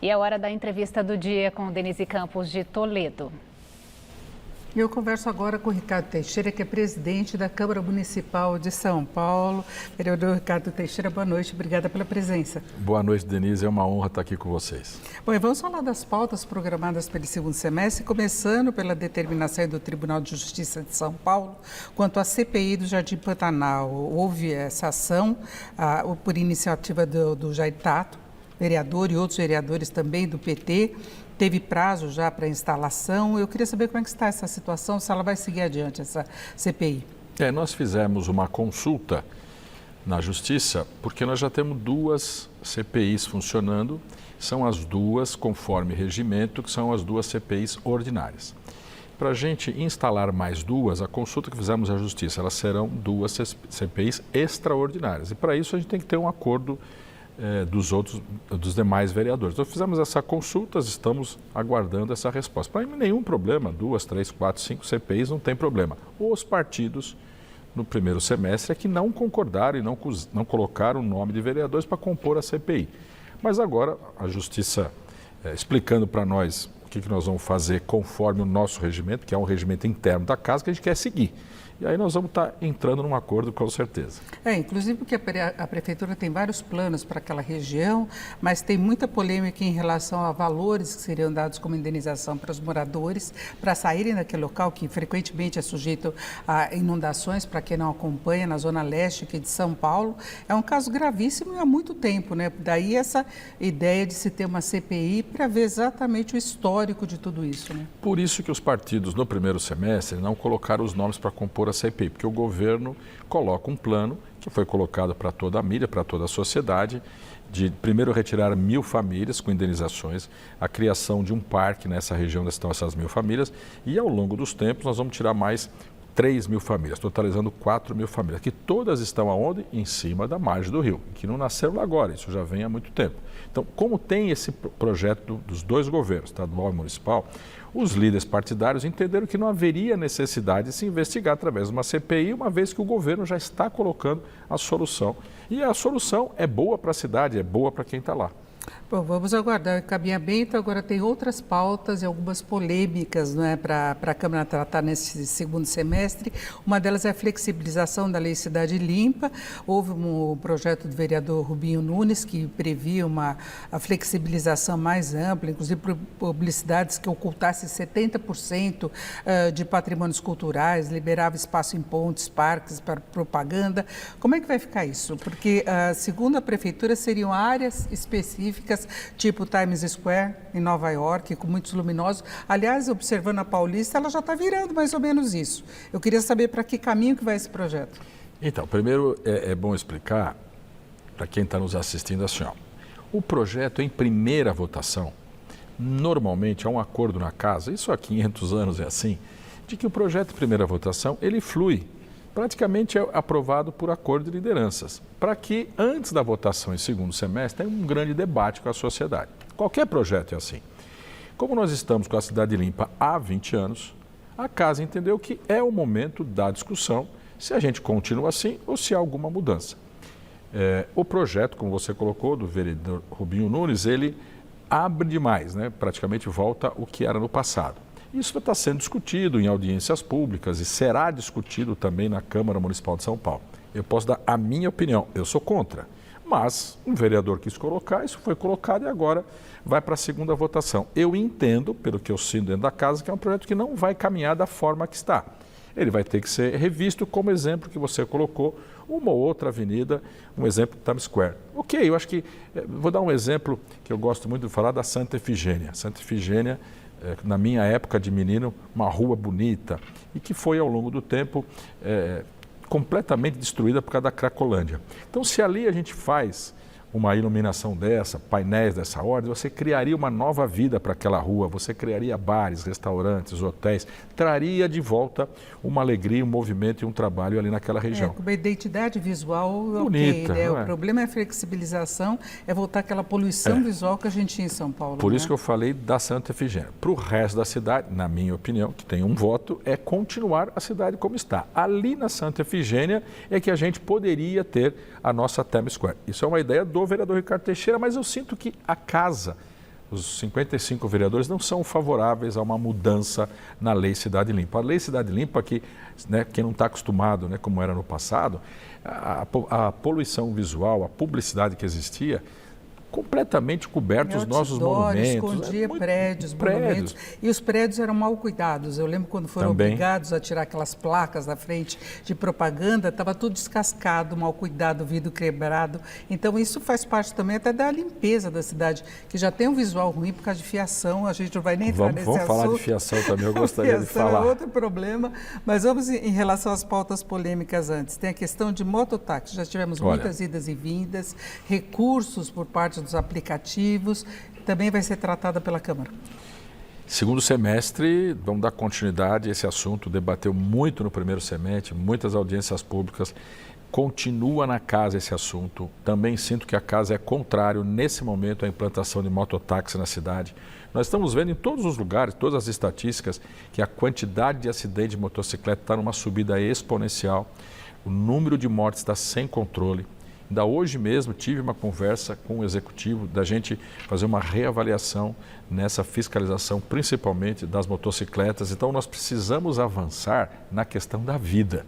E é hora da entrevista do dia com Denise Campos de Toledo. Eu converso agora com o Ricardo Teixeira, que é presidente da Câmara Municipal de São Paulo. Vereador Ricardo Teixeira, boa noite, obrigada pela presença. Boa noite, Denise, é uma honra estar aqui com vocês. Bom, e vamos falar das pautas programadas para o segundo semestre, começando pela determinação do Tribunal de Justiça de São Paulo quanto à CPI do Jardim Pantanal. Houve essa ação por iniciativa do Jair Tato, vereador, e outros vereadores também do PT. Teve prazo já para instalação. Eu queria saber como é que está essa situação, se ela vai seguir adiante, essa CPI. Nós fizemos uma consulta na Justiça, porque nós já temos duas CPIs funcionando, são as duas, conforme regimento, que são as duas CPIs ordinárias. Para a gente instalar mais duas, a consulta que fizemos à Justiça, elas serão duas CPIs extraordinárias. E para isso a gente tem que ter um acordo dos demais vereadores. Então fizemos essa consulta, estamos aguardando essa resposta. Para mim nenhum problema, 2, 3, 4, 5 CPIs não tem problema. Os partidos no primeiro semestre é que não concordaram e não colocaram o nome de vereadores para compor a CPI. Mas agora a Justiça explicando para nós o que nós vamos fazer conforme o nosso regimento, que é um regimento interno da casa que a gente quer seguir. E aí nós vamos estar entrando num acordo com certeza. Inclusive porque a Prefeitura tem vários planos para aquela região, mas tem muita polêmica em relação a valores que seriam dados como indenização para os moradores, para saírem daquele local que frequentemente é sujeito a inundações, para quem não acompanha, na Zona Leste aqui de São Paulo. É um caso gravíssimo e há muito tempo, né? Daí essa ideia de se ter uma CPI para ver exatamente o histórico de tudo isso, né? Por isso que os partidos no primeiro semestre não colocaram os nomes para compor a CPI, porque o governo coloca um plano que foi colocado para toda a mídia, para toda a sociedade, de primeiro retirar 1.000 famílias com indenizações, a criação de um parque nessa região onde estão essas 1.000 famílias e ao longo dos tempos nós vamos tirar mais 3.000 famílias, totalizando 4.000 famílias, que todas estão aonde? Em cima da margem do rio, que não nasceram lá agora, isso já vem há muito tempo. Então, como tem esse projeto dos dois governos, estadual e municipal, os líderes partidários entenderam que não haveria necessidade de se investigar através de uma CPI, uma vez que o governo já está colocando a solução. E a solução é boa para a cidade, é boa para quem está lá. Bom, vamos aguardar o caminhamento. Agora tem outras pautas e algumas polêmicas, não é, para a Câmara tratar nesse segundo semestre. Uma delas é a flexibilização da Lei Cidade Limpa. Houve um projeto do vereador Rubinho Nunes que previa a flexibilização mais ampla, inclusive publicidades que ocultassem 70% de patrimônios culturais, liberava espaço em pontes, parques para propaganda. Como é que vai ficar isso? Porque, segundo a Prefeitura, seriam áreas específicas, tipo Times Square, em Nova York, com muitos luminosos. Aliás, observando a Paulista, ela já está virando mais ou menos isso. Eu queria saber para que caminho que vai esse projeto. Então, primeiro é bom explicar para quem está nos assistindo assim, ó, o projeto em primeira votação, normalmente há um acordo na casa, isso há 500 anos é assim, de que o projeto em primeira votação, ele flui. Praticamente é aprovado por acordo de lideranças, para que antes da votação em segundo semestre tenha um grande debate com a sociedade. Qualquer projeto é assim. Como nós estamos com a Cidade Limpa há 20 anos, a casa entendeu que é o momento da discussão se a gente continua assim ou se há alguma mudança. O projeto, como você colocou, do vereador Rubinho Nunes, ele abre demais, né? Praticamente volta o que era no passado. Isso está sendo discutido em audiências públicas e será discutido também na Câmara Municipal de São Paulo. Eu posso dar a minha opinião, eu sou contra, mas um vereador quis colocar, isso foi colocado e agora vai para a segunda votação. Eu entendo, pelo que eu sinto dentro da casa, que é um projeto que não vai caminhar da forma que está. Ele vai ter que ser revisto como exemplo que você colocou, uma ou outra avenida, um exemplo Times Square. Ok, eu acho que, vou dar um exemplo que eu gosto muito de falar da Santa Efigênia. Santa Efigênia, na minha época de menino, uma rua bonita e que foi ao longo do tempo completamente destruída por causa da Cracolândia. Então, se ali a gente faz uma iluminação dessa, painéis dessa ordem, você criaria uma nova vida para aquela rua, você criaria bares, restaurantes, hotéis, traria de volta uma alegria, um movimento e um trabalho ali naquela região. Com uma identidade visual bonita, okay, né? O problema é a flexibilização, é voltar àquela poluição visual que a gente tinha em São Paulo. Por isso que eu falei da Santa Efigênia. Para o resto da cidade, na minha opinião, que tem um voto, é continuar a cidade como está. Ali na Santa Efigênia é que a gente poderia ter a nossa Times Square. Isso é uma ideia do vereador Ricardo Teixeira, mas eu sinto que a casa os 55 vereadores não são favoráveis a uma mudança na Lei Cidade Limpa. A Lei Cidade Limpa, que, né, quem não está acostumado, né, como era no passado, a poluição visual, a publicidade que existia, completamente cobertos os nossos monumentos. Escondia prédios, monumentos. E os prédios eram mal cuidados. Eu lembro quando foram obrigados a tirar aquelas placas da frente de propaganda, estava tudo descascado, mal cuidado, vidro quebrado. Então isso faz parte também até da limpeza da cidade, que já tem um visual ruim por causa de fiação. A gente não vai nem entrar nesse assunto. Vamos falar de fiação também, eu gostaria de falar. É outro problema, mas vamos em relação às pautas polêmicas antes. Tem a questão de mototáxi. Já tivemos muitas idas e vindas, recursos por parte dos aplicativos, também vai ser tratada pela Câmara. Segundo semestre, vamos dar continuidade a esse assunto, debateu muito no primeiro semestre, muitas audiências públicas, continua na casa esse assunto. Também sinto que a casa é contrário, nesse momento, à implantação de mototáxi na cidade. Nós estamos vendo em todos os lugares, todas as estatísticas, que a quantidade de acidentes de motocicleta está numa subida exponencial, o número de mortes está sem controle. Ainda hoje mesmo tive uma conversa com o executivo da gente fazer uma reavaliação nessa fiscalização, principalmente das motocicletas. Então nós precisamos avançar na questão da vida.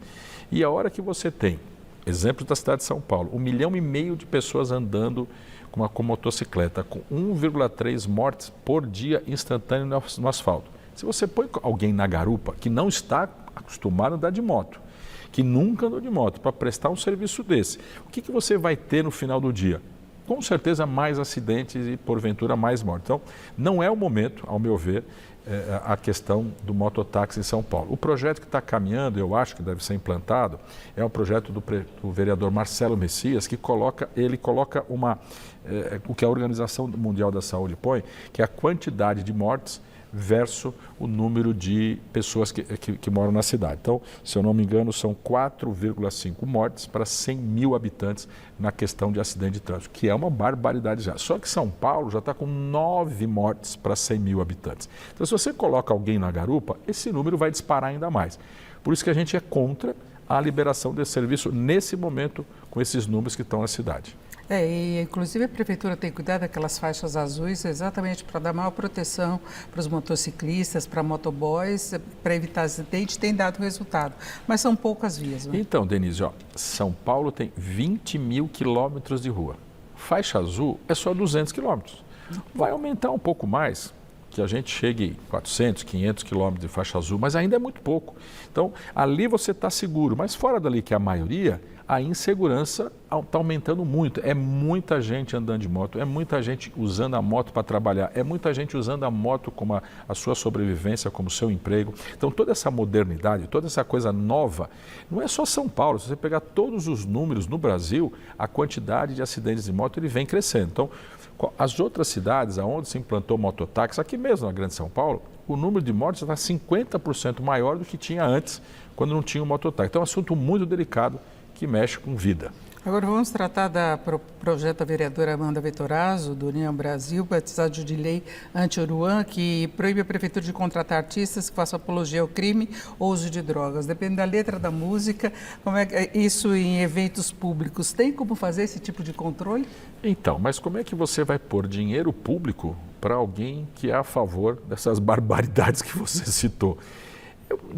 E a hora que você tem, exemplo da cidade de São Paulo, 1,5 milhão de pessoas andando com motocicleta, com 1,3 mortes por dia instantâneo no asfalto. Se você põe alguém na garupa que não está acostumado a andar de moto, que nunca andou de moto, para prestar um serviço desse, o que você vai ter no final do dia? Com certeza mais acidentes e, porventura, mais mortes. Então, não é o momento, ao meu ver, a questão do mototáxi em São Paulo. O projeto que está caminhando, eu acho que deve ser implantado, é um projeto do vereador Marcelo Messias, que coloca o que a Organização Mundial da Saúde põe, que é a quantidade de mortes versus o número de pessoas que moram na cidade. Então, se eu não me engano, são 4,5 mortes para 100 mil habitantes na questão de acidente de trânsito, que é uma barbaridade já. Só que São Paulo já está com 9 mortes para 100 mil habitantes. Então, se você coloca alguém na garupa, esse número vai disparar ainda mais. Por isso que a gente é contra a liberação desse serviço nesse momento, com esses números que estão na cidade. E inclusive a Prefeitura tem cuidado daquelas faixas azuis exatamente para dar maior proteção para os motociclistas, para motoboys, para evitar acidente, tem dado resultado. Mas são poucas vias, né? Então, Denise, São Paulo tem 20 mil quilômetros de rua. Faixa azul é só 200 quilômetros. Vai aumentar um pouco mais, que a gente chegue a 400, 500 quilômetros de faixa azul, mas ainda é muito pouco. Então, ali você está seguro, mas fora dali, que é a maioria, a insegurança está aumentando muito. É muita gente andando de moto, é muita gente usando a moto para trabalhar, é muita gente usando a moto como a sua sobrevivência, como seu emprego. Então, toda essa modernidade, toda essa coisa nova, não é só São Paulo. Se você pegar todos os números no Brasil, a quantidade de acidentes de moto ele vem crescendo. Então, as outras cidades onde se implantou mototáxi, aqui mesmo na Grande São Paulo, o número de mortes está 50% maior do que tinha antes, quando não tinha o mototáxi. Então, é um assunto muito delicado, que mexe com vida. Agora vamos tratar do projeto da vereadora Amanda Vettorazzo, do União Brasil, batizado de lei anti-Oruan, que proíbe a prefeitura de contratar artistas que façam apologia ao crime ou uso de drogas. Depende da letra da música, como é isso em eventos públicos. Tem como fazer esse tipo de controle? Então, mas como é que você vai pôr dinheiro público para alguém que é a favor dessas barbaridades que você citou?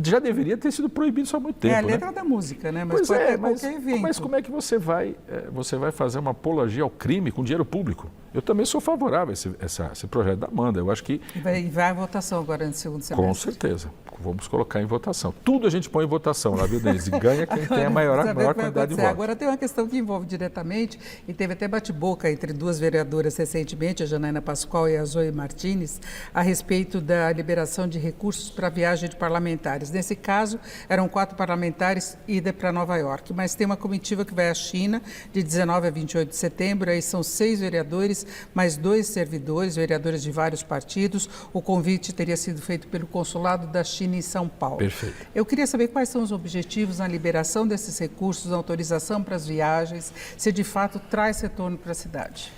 Já deveria ter sido proibido isso há muito tempo. É a letra da música, né? Mas pode ter qualquer evento. Mas como é que você vai fazer uma apologia ao crime com dinheiro público? Eu também sou favorável a esse projeto da Amanda. Eu acho que... E vai à votação agora no segundo semestre. Com certeza. Vamos colocar em votação. Tudo a gente põe em votação lá, viu, Denise? Ganha quem tem a maior quantidade de votos. Agora tem uma questão que envolve diretamente, e teve até bate-boca entre duas vereadoras recentemente, a Janaína Pascoal e a Zoe Martins, a respeito da liberação de recursos para viagem de parlamentares. Nesse caso, eram 4 parlamentares ida para Nova York, mas tem uma comitiva que vai à China de 19 a 28 de setembro, aí são 6 vereadores, mais 2 servidores, vereadores de vários partidos. O convite teria sido feito pelo consulado da China em São Paulo. Perfeito. Eu queria saber quais são os objetivos na liberação desses recursos, na autorização para as viagens, se de fato traz retorno para a cidade.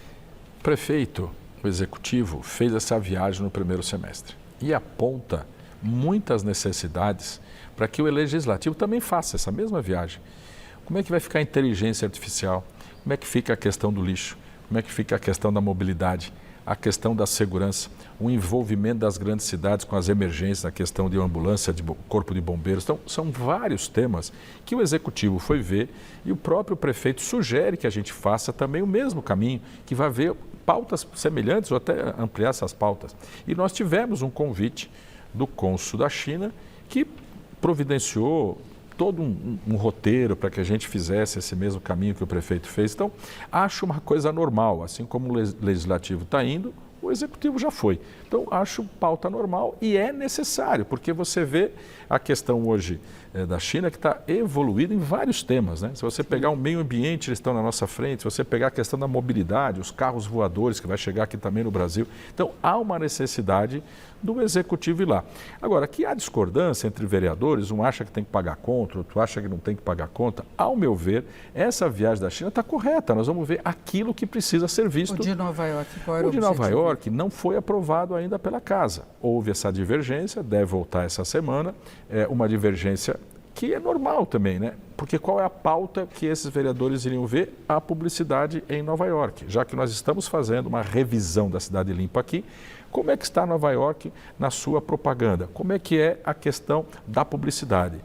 O prefeito, o executivo, fez essa viagem no primeiro semestre e aponta muitas necessidades para que o legislativo também faça essa mesma viagem. Como é que vai ficar a inteligência artificial? Como é que fica a questão do lixo? Como é que fica a questão da mobilidade? a questão da segurança, o envolvimento das grandes cidades com as emergências, a questão de ambulância, de corpo de bombeiros. Então, são vários temas que o Executivo foi ver e o próprio prefeito sugere que a gente faça também o mesmo caminho, que vai ver pautas semelhantes ou até ampliar essas pautas. E nós tivemos um convite do cônsul da China que providenciou todo um roteiro para que a gente fizesse esse mesmo caminho que o prefeito fez. Então, acho uma coisa normal, assim como o Legislativo está indo, o Executivo já foi. Então, acho pauta normal e é necessário, porque você vê a questão hoje da China que está evoluindo em vários temas, né? Se você pegar o meio ambiente, eles estão na nossa frente, se você pegar a questão da mobilidade, os carros voadores, que vai chegar aqui também no Brasil. Então, há uma necessidade do Executivo ir lá. Agora, que há discordância entre vereadores, um acha que tem que pagar conta, outro acha que não tem que pagar conta. Ao meu ver, essa viagem da China está correta. Nós vamos ver aquilo que precisa ser visto. O de Nova York, qual era o de Nova York não foi aprovado ainda pela Casa. Houve essa divergência, deve voltar essa semana, uma divergência que é normal também, né? Porque qual é a pauta que esses vereadores iriam ver? A publicidade em Nova York. Já que nós estamos fazendo uma revisão da Cidade Limpa aqui, como é que está Nova York na sua propaganda? Como é que é a questão da publicidade?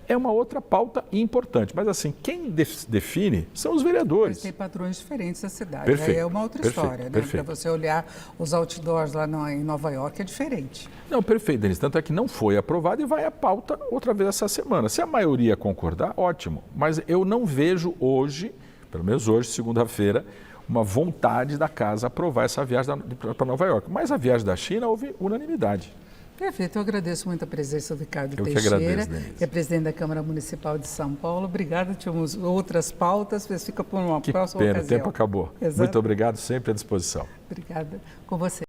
É uma outra pauta importante, mas assim, quem define são os vereadores. Mas tem padrões diferentes da cidade, Perfeito, aí é uma outra história, né? Para você olhar os outdoors lá em Nova York é diferente. Não, perfeito, Denise, tanto é que não foi aprovado e vai à pauta outra vez essa semana. Se a maioria concordar, ótimo, mas eu não vejo hoje, pelo menos hoje, segunda-feira, uma vontade da Casa aprovar essa viagem para Nova York. Mas a viagem da China houve unanimidade. Perfeito, eu agradeço muito a presença do Ricardo Teixeira, que agradeço, que é presidente da Câmara Municipal de São Paulo. Obrigada, tínhamos outras pautas, mas fica por uma próxima ocasião. Que pena, o tempo acabou. Exato. Muito obrigado, sempre à disposição. Obrigada, com você.